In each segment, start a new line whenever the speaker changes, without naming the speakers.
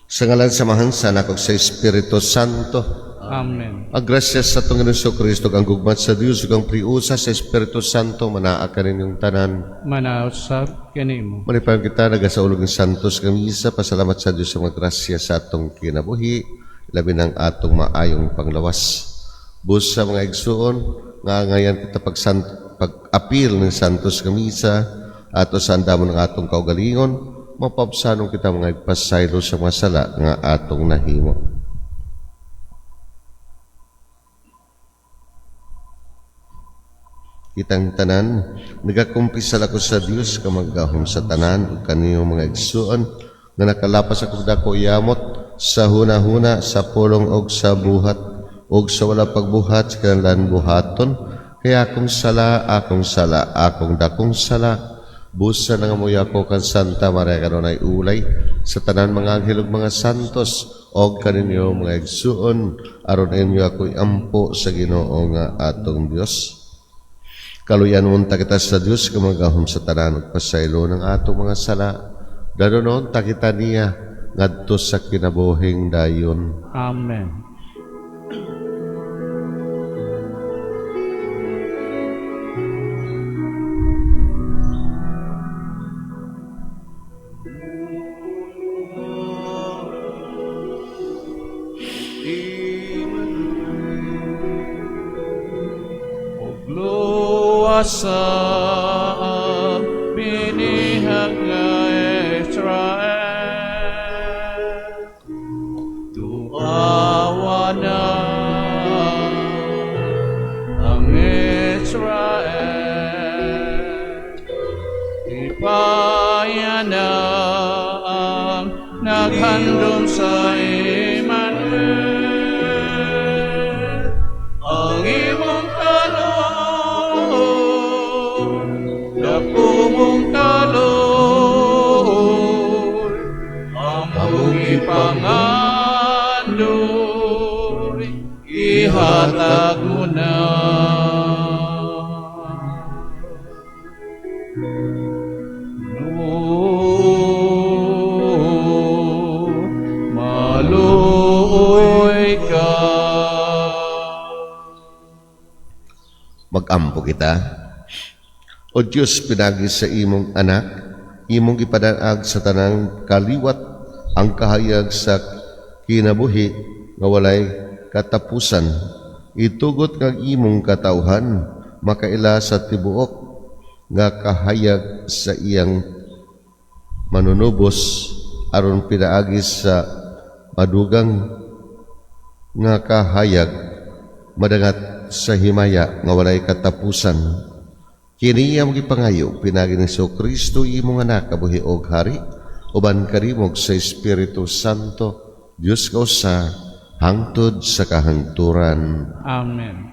Sa ngalan samahan sa anak ug sa Espiritu Santo.
Amen.
Ang grasya sa atong Ginoong Kristo kang gugmat sa Dios ug ang priusa sa Espiritu Santo manaa ka ninyong tanan.
Manausap kanimo.
Manipayon kita nagasaulog ng Santos ng Misa, pasalamat sa Diyos sa mga grasya sa atong kinabuhi, labi ng atong maayong panglawas. Bus sa mga igsuon, nga ngayon kita pag-apil ng Santos ng Misa, ato sa andamon ng atong kaugalingon, mapabsanong kita mga igpasaylo sa mga sala nga atong nahimo. Kitang tanan, nagakumpisal ako sa Dios kamagahom sa tanan ug kaniyo mga igsuon nga nakalapas ako dako yamot sa hunahuna sa pulong og sa buhat og sa wala pagbuhat sa kanlan buhaton kaya akong sala akong dakong sala busa nga moy ako kan Santa Maria kanunay ulay sa tanan mga anghel ug mga santos og kaninyo mga igsuon aron inyo ako'y ampo sa Ginoo nga atong Dios. Kaluyan unta kita sa Diyos kamagahom sa tanan ug pasaylo ng atong mga sala. Danon ta kita niya ngadto sa kinabuhing dayon.
Amen. Sa binihag nga Israel, tuawa na ang Israel, ipaya na ang naghandom sa Emmanuel, ang imong kumong kaloy, among ipangandoy, ihatag mo na. Maluoy ka.
Mag-ampo kita. O Diyos, pinagi sa imong anak, imong ipadaag sa tanang kaliwat ang kahayag sa kinabuhi nga walay katapusan. Itugot ng imong katawhan, makaila sa tibuok nga kahayag sa iyang manunubos aron pinaagi sa madugang nga kahayag madangat sa himaya nga walay katapusan. Kini ang gipangayo pinagi ni Kristo imong anak kabuhi og hari uban karimog sa Espiritu Santo Dios kausa hangtod sa kahangturan.
Amen.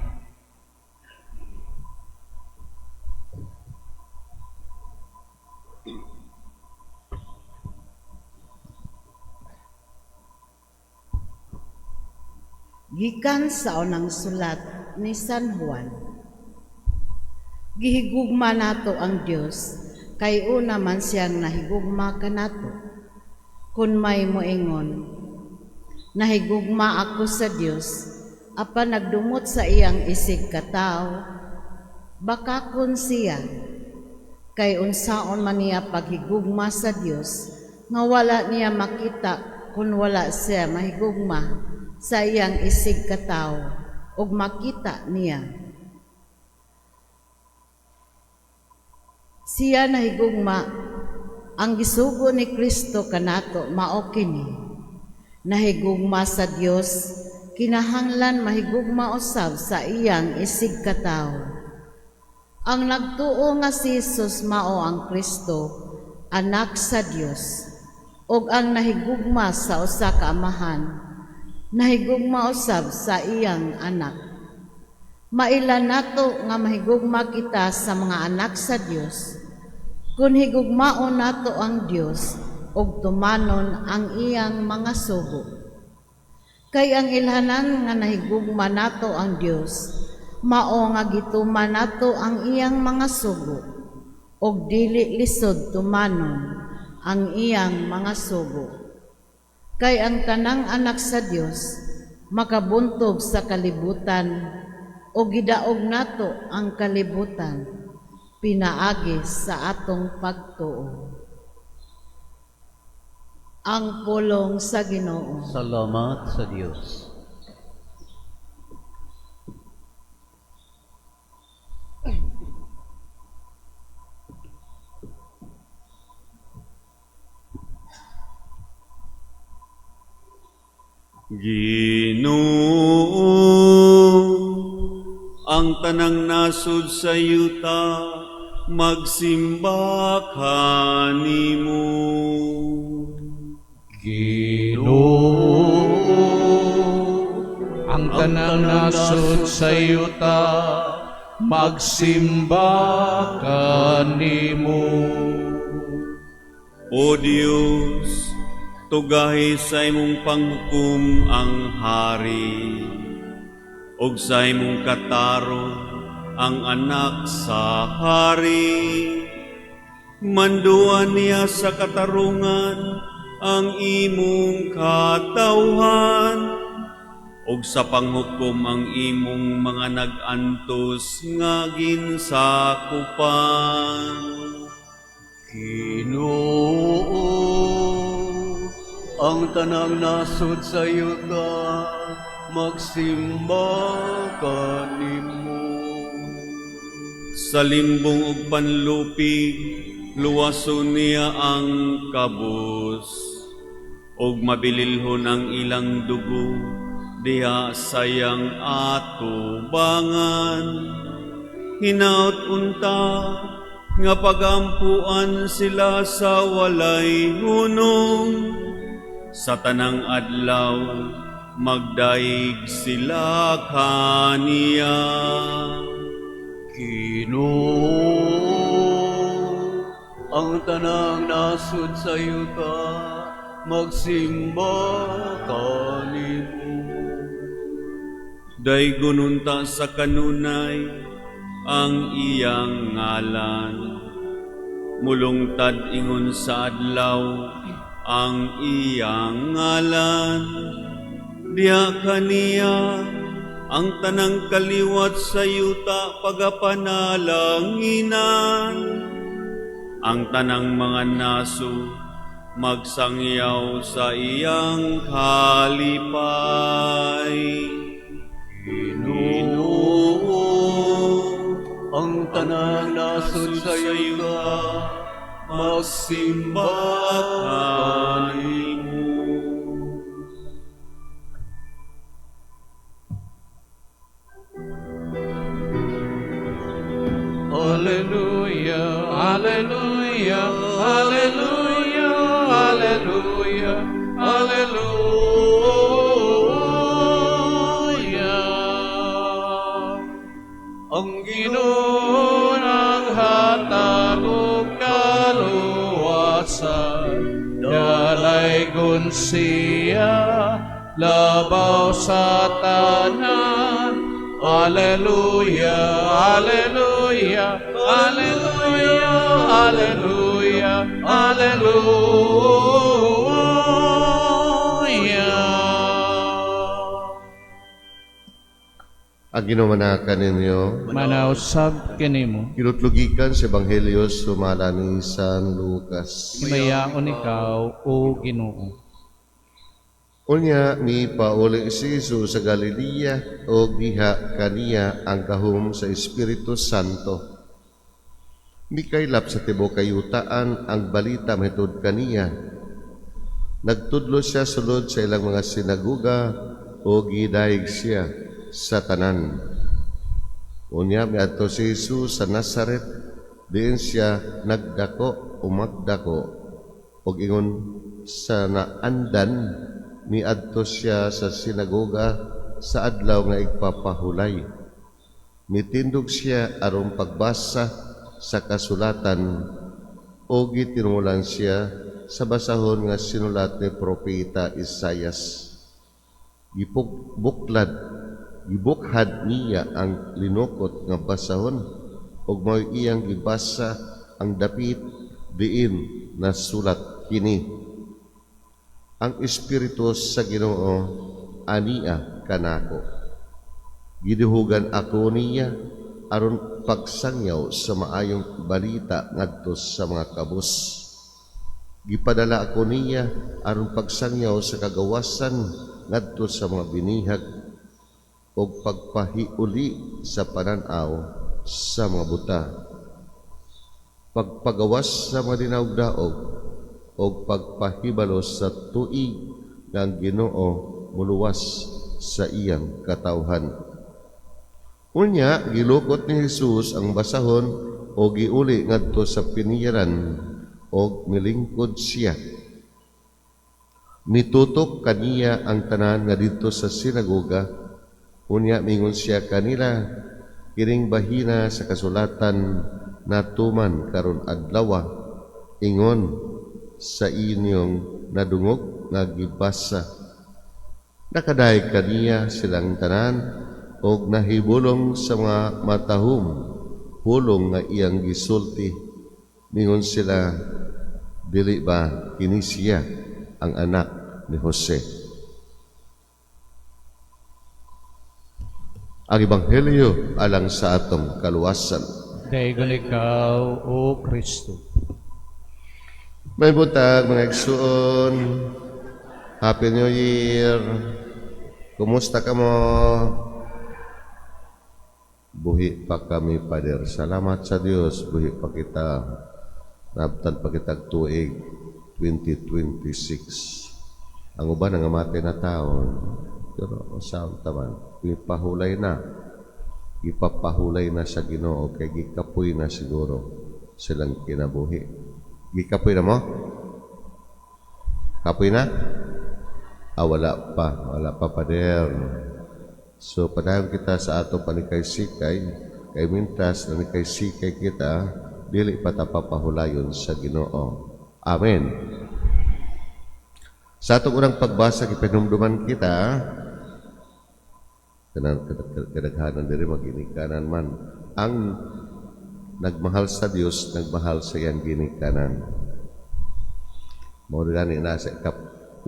Gikan sa unang sulat ni San Juan. Gihigugma nato ang Dios, kay una man siyang nahigugma kanato. Kun may moingon, nahigugma ako sa Dios, apan nagdumot sa iyang isig katao, baka kun siya, kay unsaon man niya paghigugma sa Dios, nga wala niya makita kun wala siya mahigugma sa iyang isig katao, ug makita niya. Siya nahigugma ang gisugo ni Kristo kanato mao kini. Nahigugma sa Dios kinahanglan mahigugma usab sa iyang isig katao. Ang nagtuo nga si Jesus mao ang Kristo, anak sa Dios, ug ang nahigugma sa usa ka amahan, nahigugma usab sa iyang anak. Mailan nato nga mahigugma kita sa mga anak sa Dios, kung higugmaon nato ang Dios ug tumanon ang iyang mga sugo. Kay ang ilhanan nga nahigugma nato ang Dios, mao nga gituman nato ang iyang mga sugo, ug dili lisod tumanon ang iyang mga sugo. Kay ang tanang anak sa Dios makabuntog sa kalibutan o gidaog nato ang kalibutan pinaagi sa atong pagtuo. Ang pulong sa Ginoo.
Salamat sa Diyos.
Ginoo, ang tanang nasud sa yuta, magsimba kanimo.
Ginoo, ang tanang nasud sa yuta, magsimba kanimo.
O Diyos, tugahi sa imong panghukom ang hari, og sa imong katarong ang anak sa hari. Manduan niya sa katarungan ang imong katawhan, og sa panghukom ang imong mga nag-antos nga ginsakupan.
Ginoo, ang tanang nasud sa yuta, magsimba kanimo.
Sa limbong ug panlupig, luwason niya ang kabus, og mabililhon ang ilang dugo, diha sayang atubangan. Hinaut unta, nga pagampuan sila sa walay hunong, sa tanang adlaw, magdaig sila kaniya.
Ginoo, ang tanang nasud sa yuta, magsimba kanimo.
Daygon unta sa kanunay ang iyang ngalan, mulungtad ingon sa adlaw ang iyang ngalan. Diha kaniya ang tanang kaliwat sa yuta pagapanalanginan. Ang tanang mga naso magsangyaw sa iyang kalipay.
Ginoo, ang tanang nasud sa yuta, magsimba kanimo.
Hallelujah, hallelujah, hallelujah, hallelujah, hallelujah. Ang Ginoo ng hatag ug kaluwasan, dalaygon siya labaw sa tanan. Hallelujah, hallelujah, hallelujah, hallelujah, hallelujah.
Ang ginumanakan ninyo,
Manausab kinimo,
kinutlugikan sa Ebanghelyo sumala ni San Lucas.
himayaon ikaw o Ginoo.
Unya ni pauli si Jesus sa Galilea o diha kaniya ang gahom sa Espiritu Santo. Mikaylap sa tibuok kayutaan ang balita mahitud kaniya. Nagtudlo siya sulod sa ilang mga sinaguga o gidaig siya sa tanan. Unya miadto si Jesus sa Nazaret, diin siya nagdako o magdako og ingon sa naandan miadto siya sa sinagoga sa adlaw nga igpapahulay. Mitindog siya aron pagbasa sa kasulatan o gitinumulan siya sa basahon nga sinulat ni Propeta Isaias. Gibukhad niya ang linukot nga basahon ug mao iyang gibasa ang dapit diin na sulat kini. ang Espiritu sa Ginoo ania kanako. Giduhugan ako niya aron pagsangyaw sa maayong balita ngadto sa mga kabus. Gipadala ako niya aron pagsangyaw sa kagawasan ngadto sa mga binihag o pagpahiuli sa pananaw sa mga buta, pagpagawas sa mga dinaog-daog o pagpahibalo sa tuig ng Ginoo muluwas sa iyang katawhan. Unya, gilukot ni Jesus ang basahon o giuli ngadto sa piniyaran o milingkod siya. Nitutok kaniya ang tanan nga dito sa sinagoga. Unya, mingon siya kanila, kining bahina sa kasulatan natuman karon adlaw, ingon sa inyong nadungog nga gibasa. Nakaday kaniya silang tanan og nahibulong sa mga matahom hulong nga iyang gisulti. Mingon sila, dili ba kini siya ang anak ni Jose? Ang Ebanghelyo alang sa atong kaluwasan.
Daigon ikaw, O Kristo.
May buntag mga igsuon. Happy New Year. Kumusta ka mo? Buhi pa kami, Pader. Salamat sa Diyos. Buhi pa kita. Nabtan pa kita tuig 2026. Ang uban ang amatay na taon. Pero saan taman? Ipahulay na. Ipapahulay na sa Ginoo. Kaya gikapoy na siguro silang kinabuhi. Gikapoy na mo? Kapoy na? Wala pa. Wala pa, Pader. So, padayon kita sa ato panikay-sikay, kay mintas na nikay-sikay kita, dili patapapahulayon sa Ginoo. Amen. Sa atong unang pagbasa, ipinumduman kita, kadaghanan diri maginikanan man. Ang nagmahal sa Dios, nagmahal sa iyang ginikanan. Mao gani na sa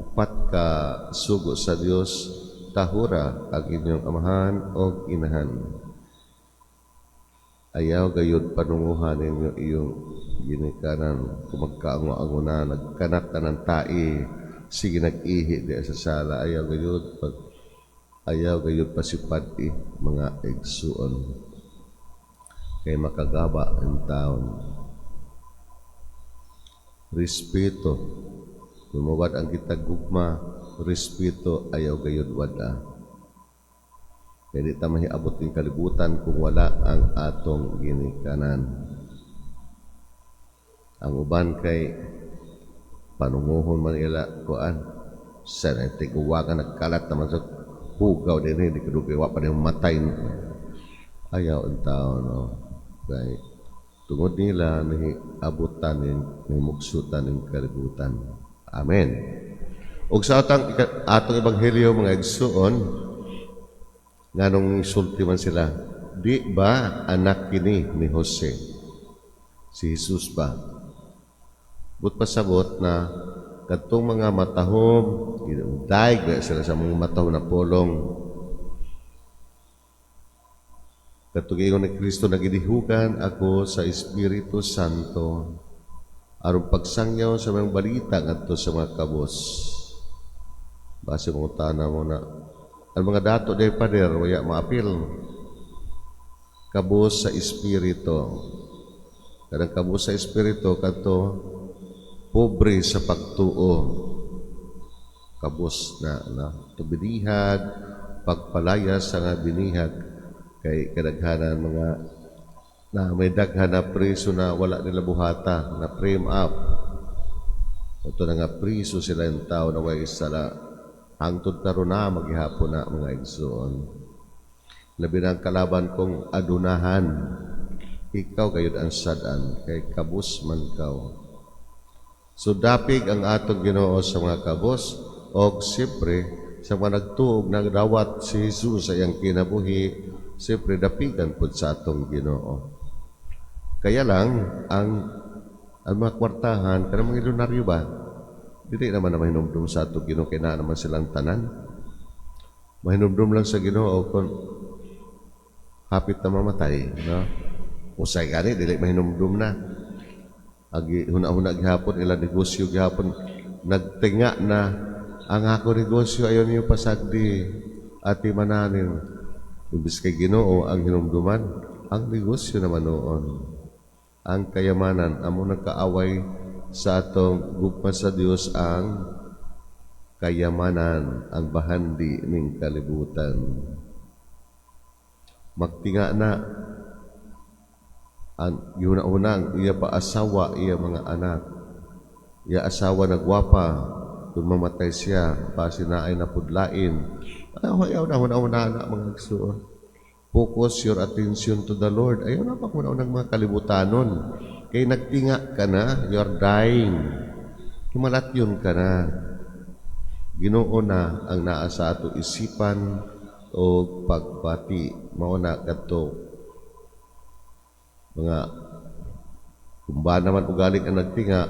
upat ka sugo sa Dios, tahura ang inyong amahan o inahan. Ayaw gayud panunguhan ninyo iyong ginikanan. Kung magkaango-ango na, nagkanak ka ng tai, sige nag-ihi di sa sala. Ayaw gayud pasipad mga igsuon. Kay makagaba ang taon. Respeto. Lumawad ang kitagugma, respeto ayaw gayud wada. Kaya di ta mahiabot ng kalibutan kung wala ang atong ginikanan. Ang uban kay panunguhon man ila kuan sa tiguwagan nagkalat naman sa hugaw din hindi kadugay wa pa din matay. Ayaw ang tao no. Kay tungod nila nahiabutan ng muksutan ng kalibutan. Amen. Ug sa atong ebanghelyo mga igsuon, nganong sulti man sila, di ba anak kini ni Jose? Si Jesus ba? But pasabot na kadtong mga matahom, daig ba sila sa mga matahom na polong. Kadtong ingon ni Kristo, nagidihugan ako sa Espiritu Santo aron pagsangyaw sa mga balita ngadto sa mga kabos. Base mo tana mo na ang mga dato day Pader waya maapil. Kabos sa Espiritu. Kadang kabos sa Espiritu kadto pobre sa pagtuo. Kabos na tubidihag, pagpalaya sa nga binihag kay kadaghanan mga na may daghan na priso na wala nila buhata, na frame up. Ito na nga priso sila yung tao na way sala. Hangtod karon na maghihapon na mga igsoon. Labi na ang kalaban kong adunahan. Ikaw kayod ang sadan, kay kabus man kaw. So dapig ang atong Ginoo sa mga kabus, o siyempre sa mga nagtuog nagdawat si Jesus sa iyang kinabuhi, siyempre dapigan po sa atong Ginoo. Kaya lang, ang mga kwartahan, kanang mga milyonaryo ba? Dili naman na mahinumdum sa ato Ginoo kay naa naman silang tanan. Mahinumdum lang sa Ginoo kung hapit na mamatay, no? Usay gani dili mahinumdum na. Agi huna-huna gihapon ila negosyo gihapon nagtinga na ang ako negosyo ayon niyo pasagdi ati mananin. Imbis kay Ginoo ang hinumduman, ang negosyo naman noon. Ang kayamanan amo nagkaaway sa atong gugma sa Dios ang kayamanan, ang bahandi ning kalibutan. Magtinga na ang yuna-unang iya pa asawa, iya mga anak. Iya asawa nagwapa, kung mamatay siya, basi na ay napudlain. Ayaw na mga nagsuon. Focus your attention to the Lord. Ayaw na pa ng mga kalibutanon. Kay nagtinga ka na, you're dying. Himalatyon ka na. Ginoo na ang naa sa ato isipan o pagbati. Mauna kadto mga kung ba naman ugaling ang nagtinga,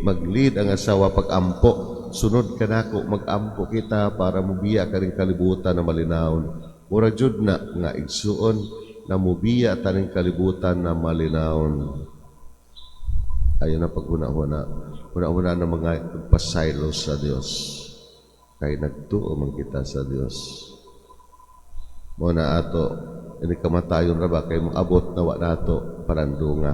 mag-lead ang asawa pag-ampo. Sunod ka nako, mag-ampo kita para mubiya ka rin kalibutan na malinawon. Mura jud na nga igsuon na mubiya ta rin kalibutan na malinawon. Ayun na paghuna-huna. Huna-huna na mga pasaylo sa Dios. Kay nagtuo man kita sa Dios. Muna ato, ini kamatayon ra ba kay moabot na wa nato parandunga.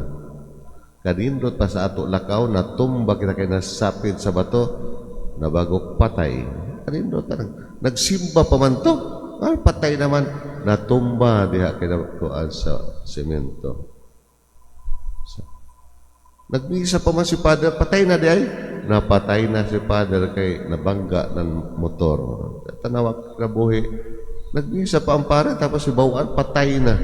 Kanindot pa sa ato lakaw na tumba kita kay nasapid sa bato na bagok patay. Kanindot nagsimba pa man to. Ay patay naman natumba diha kay nakuan sa semento. Nagmisa pa man si Father, patay na di ay. Napatay na si Father kay nabangga ng motor. Tanawag na buhi. Nagmisa pa ang pare, tapos si Bawaan, patay na.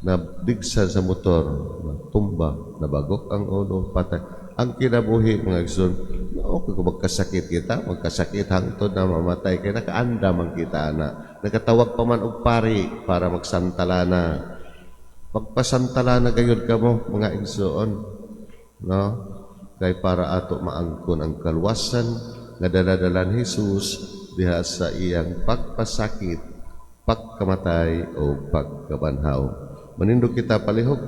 Nadigsa sa motor. Natumba, nabagok ang ulo, patay. Ang kinabuhi, mga igsoon, okay kung magkasakit kita, magkasakit hangtod na mamatay, kaya nakaanda man kita na. Nakatawag pa man og pari para magsantala na. Magpasantala na gayon ka mo, mga igsoon. No? Kay para ato maangkon ang kalwasan nga daladalan Jesus diha sa iyang pagpasakit, pagkamatay o pagkabanhaw. Manindog kita palihog.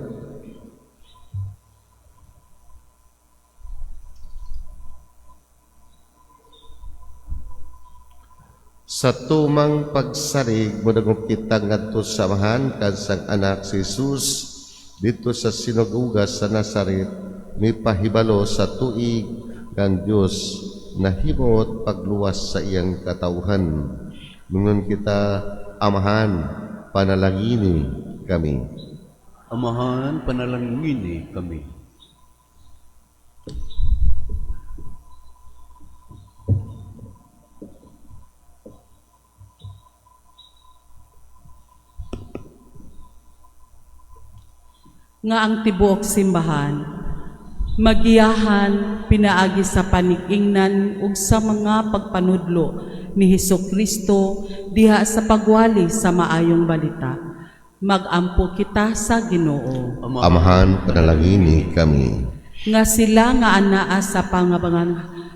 Sa tumang pagsarig mo nagong kita ngadto sa samahan kansang anak si Jesus dito sa sinagoga sa Nazaret. May pahibalo sa tuig kang Diyos na himot pagluwas sa iyang katawhan. Nungon kita, Amahan, panalangini kami.
Amahan, panalangini kami.
Nga ang tibuok simbahan, magiyahan pinaagi sa panig-ingnan ug sa mga pagpanudlo ni Hesukristo diha sa pagwali sa maayong balita. Magampo kita sa Ginoo.
Amahan, panalangini kami.
Nga sila nga anaa sa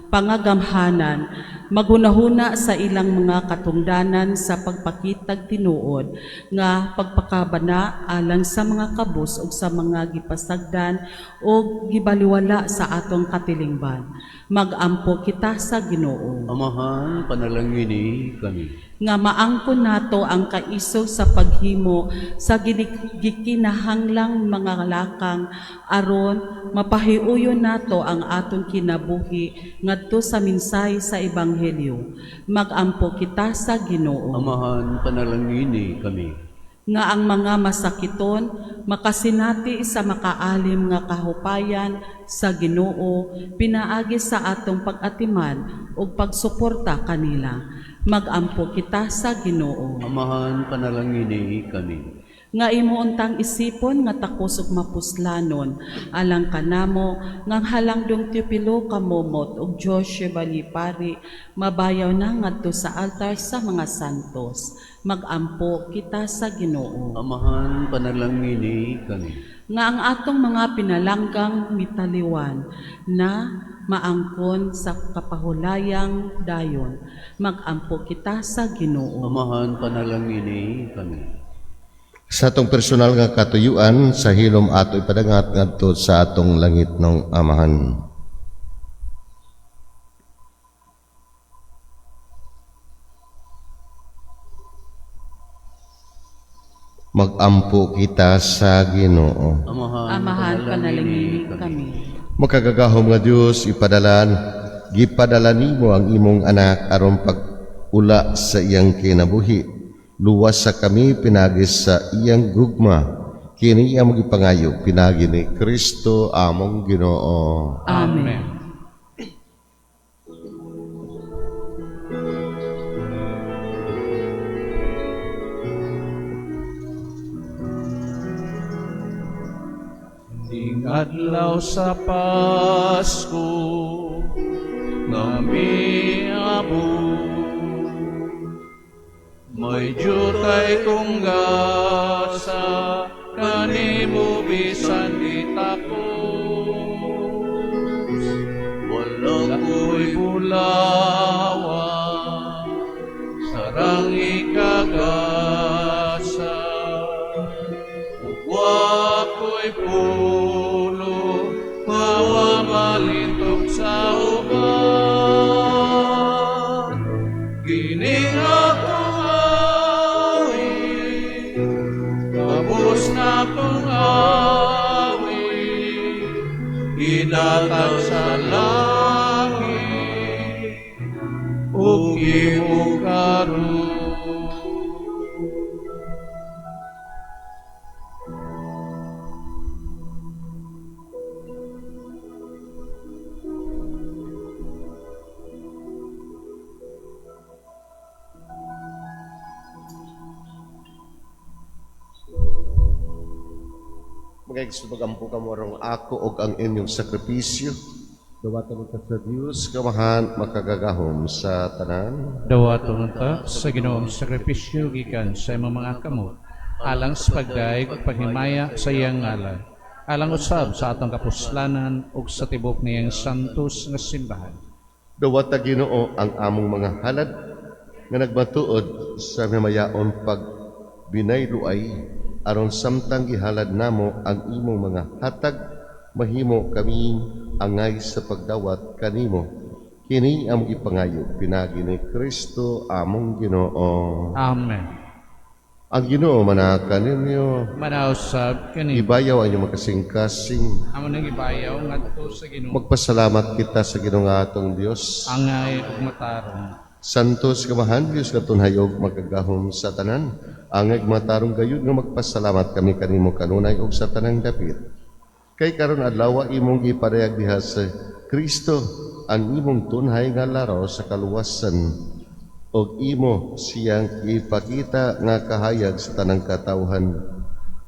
pangagamhanan, magunahuna sa ilang mga katungdanan sa pagpakitag tinuod nga pagpakabana alang sa mga kabus ug sa mga gipasagdan o gibaliwala sa atong katilingban. Magampo kita sa Ginoo.
Amahan, panalangini kami.
Nga maangkon nato ang kaisog sa paghimo sa gikinahanglang mga lakang aron mapahiuyon nato ang aton kinabuhi ngadto sa mensahe sa ebanghelyo. Magampo kita sa Ginoo.
Amahan, panalangini kami.
Nga ang mga masakiton makasinati sa makaalim nga kahupayan sa Ginoo pinaagi sa atong pag-atiman ug pagsuporta kanila. Magampo kita sa Ginoo.
Amahan, panalangini kami.
Nga imuuntang isipon nga takos ug mapuslanon alang kanamo nga halangdong Teopilo kamomot ug Josue Balipari mabayaw na ngadto sa altar sa mga santos. Magampo kita sa Ginoo.
Amahan, panalangini kami.
nga ang atong mga pinalanggang mitaliwan na maangkon sa kapahulayang dayon, magampo kita sa Ginoo.
Amahan panalangini kami.
Sa atong personal nga katuyuan, sa hilom ato ipadangat ngadto sa atong langit ng Amahan. Magampo kita sa Ginoo.
Amahan panalangini kami.
Makagagahom nga Dios gipadala nimo ang imong anak aron pag-ula sa iyang kinabuhi. Luwas sa kami pinagis sa iyang gugma. Kini among ipangayo pinagi ni Kristo among Ginoo.
Amen.
Adlaw sa Pasko namiabo may jutay kong gasa kanimo bisan ditapos wala ko'y bulawa sarang ikagasa wa ko'y pulo mawa malintok sa uban gining akong awit tapos na akong awit idatag sa langit ug imong karon.
Magaigsubag-ampo ka mo rong ako og ang inyong sakripisyo. Dawatan ka sa Dios kamahan makagagahom sa tanan.
Dawaton ta sa Ginoong sakripisyo gikan sa imong mga kamot, alang sa pagdaig ug paghimaya sa iyang ngalan, alang usab sa atong kapuslanan ug sa tibok niyang santos nga simbahan.
Dawata Ginoo ang among mga halad nga nagbatuod sa mamayaon pag binayluay aron samtang gihalad namo ang imong mga hatag mahimo kami angay sa pagdawat kanimo. Kini among ipangayo pinagi ni Kristo among Ginoo.
Amen.
Ang Ginoo manakan ninyo.
Manausab kini
Ibayaw ang inyong makasing-kasing.
amo nang ibayaw ngadto sa Ginoo.
Magpasalamat kita sa Ginoo nga atong Dios.
Angay ug matarong.
Santos kamahan Dios nga tunhayog magagahom sa tanan. Angay matarong gayud nga magpasalamat kami kanimo kanunay og sa tanang dapit. Kay karon adlaw imong gipadayag diha sa Kristo ang imong tunhay nga laraw sa kaluwasan og imo siyang ipakita nga kahayag sa tanang katawhan.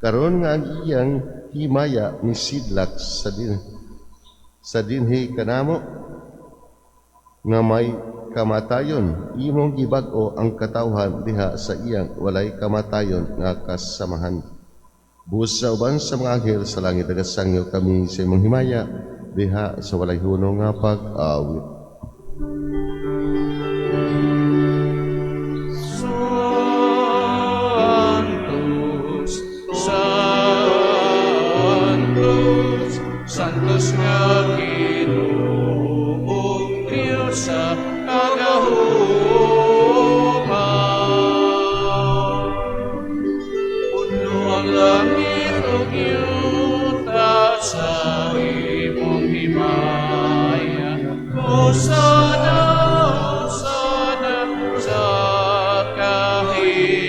Karon nga ang iyang himaya nisidlak sa dinhi kanamo nga may kamatayon, imong gibag-o ang katawhan diha sa iyang walay kamatayon nga kasamahan. Buos sa uban sa mga anghel sa langit nagasangyo kami sa imong himaya diha sa walay hunong nga pag-awit.
Santos, Santos, Santos nga Ginoo Dios sa kagahuman. Puno ang langit ug yuta sa imong himaya. Hosana, Hosana sa kahitasan.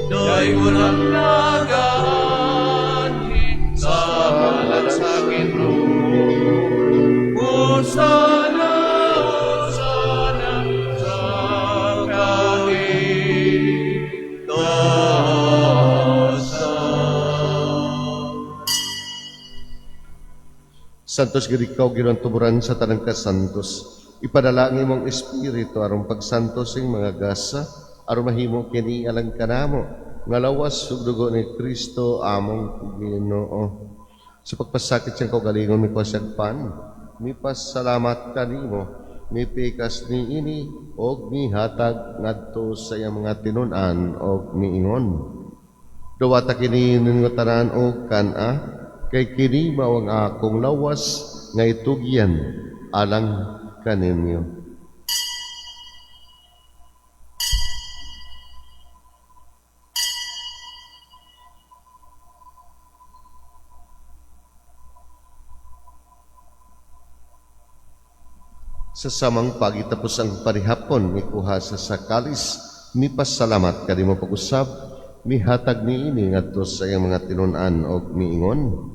Dayon ang nagaanhi sa ngalan sa Ginoo. Hosana, Hosana sa kahitasan.
Santos gid ikaw Ginoong tuburan sa tanang kasantos. Ipadala ang imong espiritu aron pagsantos ing mga gasa aron mahimo kini alang kanamo nga lawas ug dugo ni Kristo among Ginoo. Sa pagpasakit siyang kaugalingon mi pasagpan, mi pasalamat kanimo, mi pikas ni ini og mi hatag ngadto sa iyang mga tinun-an og miingon. Duwata kini ninyo tanan og kana, kay kini mao ang akong lawas nga itugyan alang kaninyo. Sa samang pagitapos ang parihapon, mikuha sa sakalis, mi pasalamat kanimo pag-usab, mi hatag ni ini ngadto sa iyang mga tinun-an og miingon.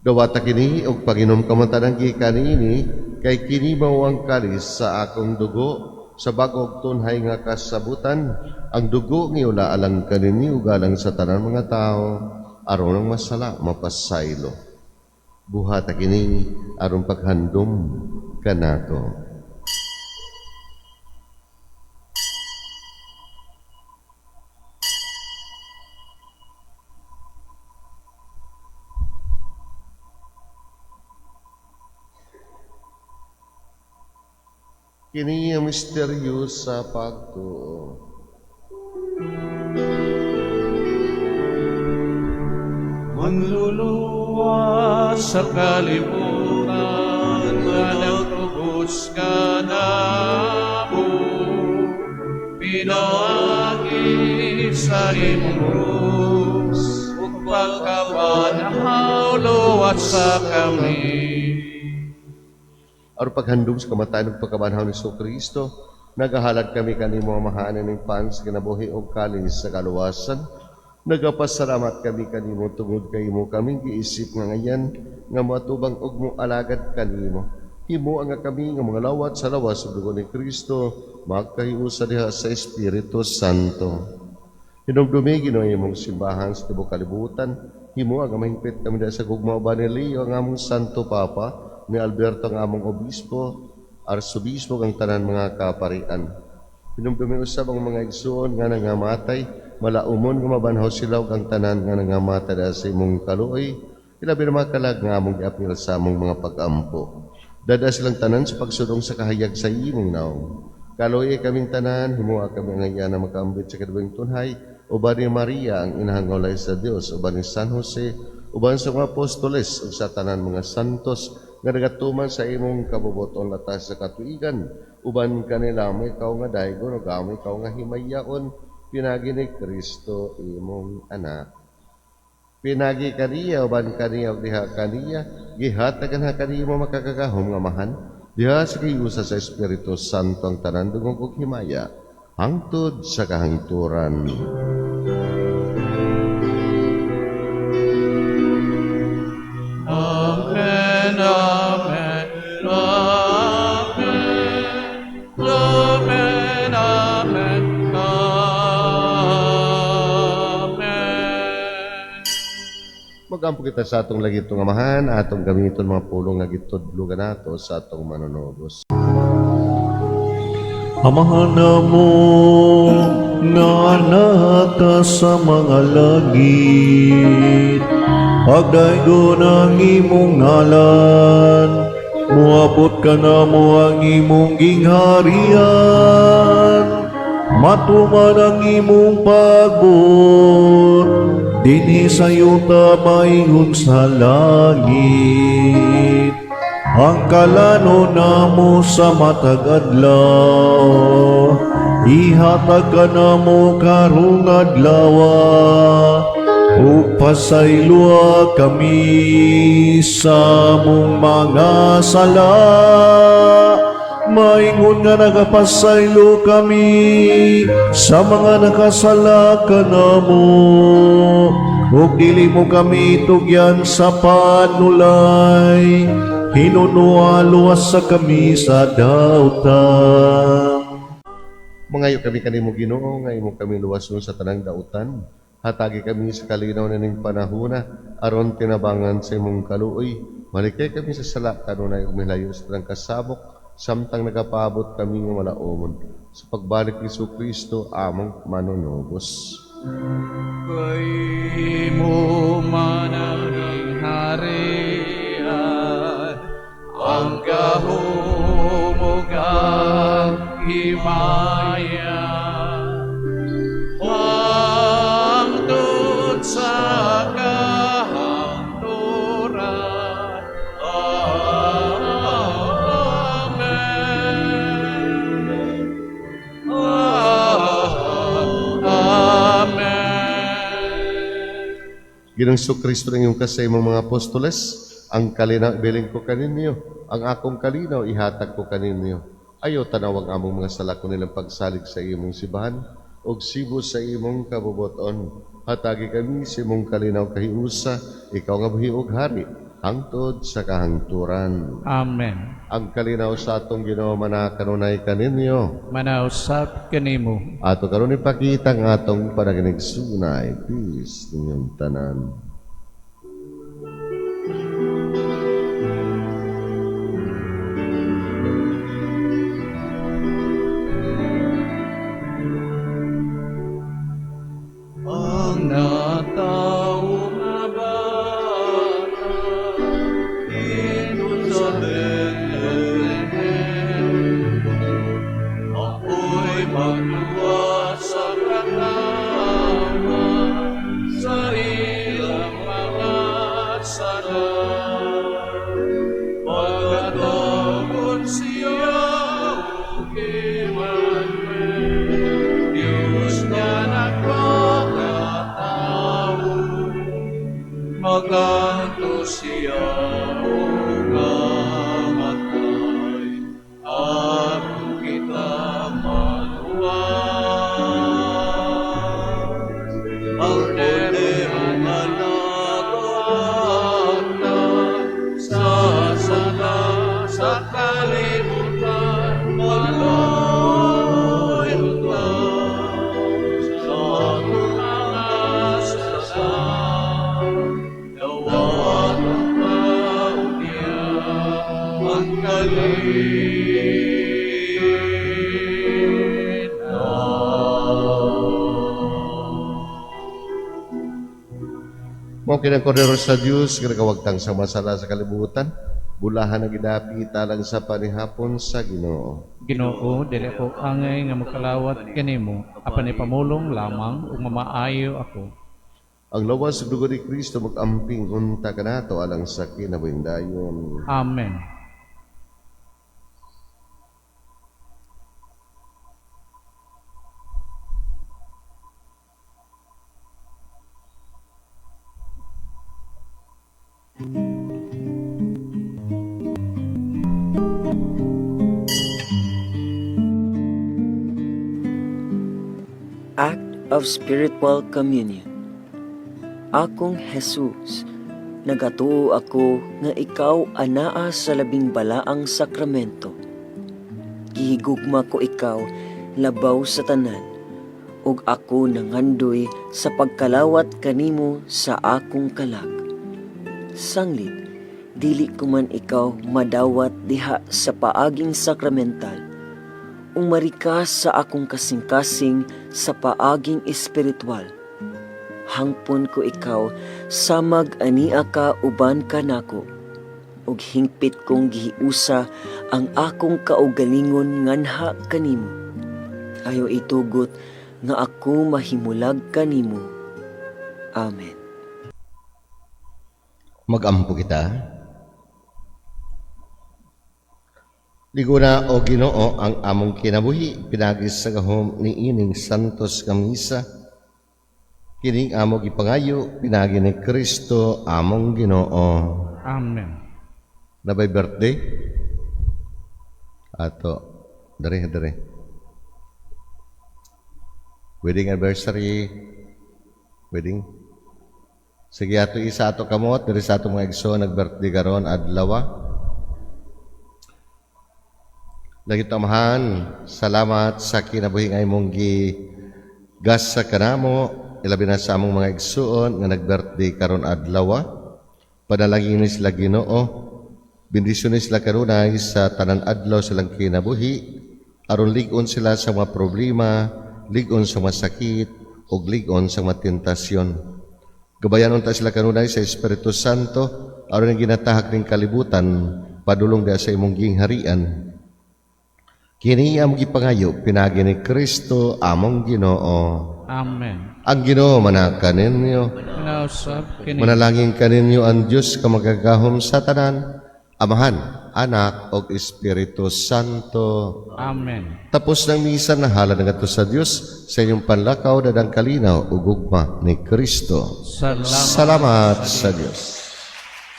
Dawata kini og panginom kamantanang gikan ini, kay kini mao ang kalis sa akong dugo, sa bagog tunhay nga kasabutan, ang dugo nga ula alang kanini ug alang sa tanan mga tao, aron ang masala mapasaylo. Buhata kini aron paghandom kanato. Kini ang misteryo sa pagtuo.
Manluluwa sa kalibutan nga nagtubos ka na mo, pinagi sa imong krus, ug pagkabanhaw luwat sa kami.
Aron paghandom sa kamatayon ug pagkabanhaw ni Kristo, nagahalad kami kanimo amahanan ning pans kinabuhi og kalis sa kaluwasan. Nagapasalamat kami kanimo tungod kay imo kaming giisip nga ngayan nga matubang og mo alagad kanimo. Himo ang kami nga mga lawat sa lawas ug dugo ni Kristo magkahiusa diha sa Espiritu Santo. Hinumdumi Ginoo imong simbahan sa tibuok kalibutan. Himo ang mahingpit kami diha sa gugma ba ni Leo ang among Santo Papa, ni Alberto ang among obispo, arsobispo ang tanan mga kaparian. Hinumdumi usab ang mga igsoon nga nangamatay, malaumon nga mabanhaw sila ug ang tanan nga nangamatay dahil sa imong kaluoy, ilabi na makalag nga among giapil sa among mga pag-ampo. Dada silang tanan sa pagsudong sa kahayag sa imong naong. Kaluoy kaming tanan, himuha kami ang iya na makaambit sa kadubing tunhay, uban ni Maria ang inahang walay sa Dios, uban ni San Jose, uban sa mga apostoles ug sa tanan mga santos nga nagatuman sa imong kabubuton latas sa katuigan, uban kanila may ikaw nga daygon ug may ikaw nga himayaon, pinagi ni Kristo imong anak. Pinagi kaniya uban kaniya ug diha kaniya gihatagan ha kanimo makakagahom nga mahan diha sa kayusa sa Espiritu Santo ang tanan dungog ug himaya hangtod sa kahangturan.
Amen, amen, amen, amen, amen, amen.
Magampo kita sa atong lagi itong amahan, atong gamiton mga pulong nga gitudlugan nato sa atong manunobos.
Amahan mo nga anak ka sa mga langit, pagdaygo ng imong ngalan, muabot ka na mo ang imong gingharian, matuman ang imong pagbot, dinhi sa yuta maingon sa langit. Ang kalano na mo sa matag adlaw, ihatag ka na mo karong adlawa, upasayloa kami sa mong mga sala. Maingon nga nagapasaylo kami sa mga nakasala ka na mo, ug dili mo kami tugyan sa panulay, hinunualuwas sa kami sa dautan.
Mangayo kami kanimo Ginoo nga imo kami luwason sa tanang dautan. Hatagi kami sa kalinaw na ning panahona aron tinabangan sa imong kaluoy. Malikay kami sa sala kanunay ug milayo sa tanang kasabok samtang nagapaabot kami ng malaumon sa pagbalik ni Kristo among manunubos.
Kay mo mananging harian, ang kahumugang himaya, hangtod sa kahangturan. Amen.
Ginang Kristo ng iyong kasaymong mga apostoles, ang kalinaw ibiling ko kaninyo, ang akong kalinaw ihatag ko kaninyo. Ayaw tanawag among mga sala ko nilang pagsalig sa imong sibahan, og sibo sa imong kabuboton. Hatagi kami sa imong kalinaw kahiusa, ikaw nga buhi og hari, hangtod sa kahangturan.
Amen.
Ang kalinaw sa atong Ginoo manakanunay kaninyo,
Manausap kanimo.
ato karon ipakita ang atong panaginigsunay. Peace ninyong tanan.
Ang natao nga bata, dito sa Bethlehem, ako'y magluwas sa katama, sa ilang mga sala. Pagkatapon siya o Emmanuel, Diyos na nagpakatao, maganto siya o kamatay, aron kita maluwas. Ang derehang nanagoan na sa sala sa kalibutan, magloy utang sa mga sasam. Dawat ang pautya ang
Mo kinakordero sa Dios kinakawagtang sa masala sa kalibutan, bulahan na gidapi talang sa panihapon sa Ginoo.
Ginoo, dili ako angay nga makalawat kanimo, apan ipamulong lamang ug mamaayo ako.
Ang lawas ug dugo ni Kristo magamping unta kanato alang sa kinabuhing dayon.
Amen.
Act of Spiritual Communion. Akong Jesus, nagatuo ako nga ikaw anaa sa labing balaang sakramento. Gihigugma ko ikaw labaw sa tanan, ug ako nangandoy sa pagkalawat kanimo sa akong kalag. Sanglit, dili ko man ikaw madawat diha sa paaging sakramental, umarikas sa akong kasing-kasing sa paaging espiritual. Hangpon ko ikaw, samag ania ka uban ka nako, ug hingpit kong gihiusa ang akong kaugalingon nganha kanimo. Ayo itugot nga ako mahimulag kanimo. Amen.
Magampo kita. Ligo na o Ginoo ang among kinabuhi, pinagis sa gahom ni ining santos nga misa. Kining among ipangayo, pinagi ni Kristo among Ginoo.
Amen.
Nabay birthday? Ato, dere. Wedding anniversary. Wedding. Sige ato isa ato kamot, dere sa ato mga igso, nag-birthday karon adlaw. Lagi tamahan, salamat sa kinabuhi nga imong gigas sa kanamo, ilabi na sa among mga igsuon nga nag-birthday karon adlaw. Padalangin sila Ginoo Bendisyonin sila kanunay sa tanan adlaw silang kinabuhi, aron ligon sila sa mga problema, ligon sa mga sakit, o ligon sa mga tentasyon. Gabayan unta sila kanunay sa Espiritu Santo, aron ang ginatahak ning kalibutan, padulong dia sa imong gingharian. Kini among gipangayo, pinagi ni Kristo among Ginoo.
Amen.
Ang Ginoo manaka ninyo,
Kinausap kini.
manalangin kaninyo ang Diyos ka magagahom sa tanan, Amahan, Anak, o Espiritu Santo.
Amen.
Tapos ng misa na hala ng ato sa Diyos, sa inyong panlakaw dadang kalinaw ug gugma ni Kristo.
Salamat
Salamat sa Diyos.